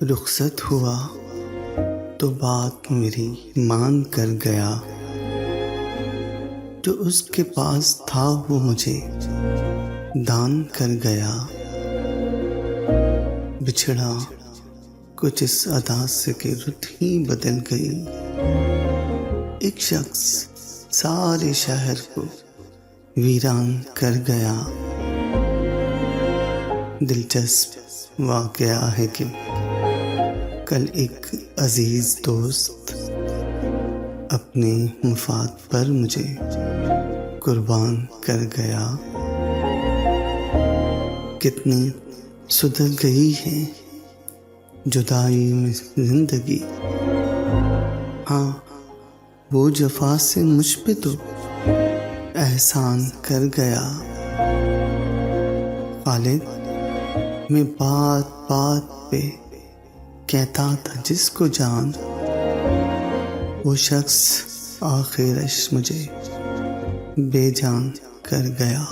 रुखसत हुआ तो बात मेरी मान कर गया। जो उसके पास था वो मुझे दान कर गया। बिछड़ा कुछ इस अदा से कि रुत ही बदल गई। एक शख्स सारे शहर को वीरान कर गया। दिलचस्प वाक़या है कि कल एक अजीज दोस्त अपने मुफाद पर मुझे कुर्बान कर गया। कितनी सुधर गई है जुदाई में जिंदगी। हाँ, वो जफा से मुझ पे तो एहसान कर गया। खालिद, मैं बात बात पे कहता था जिसको जान, वो शख्स आखिरश मुझे बेजान कर गया।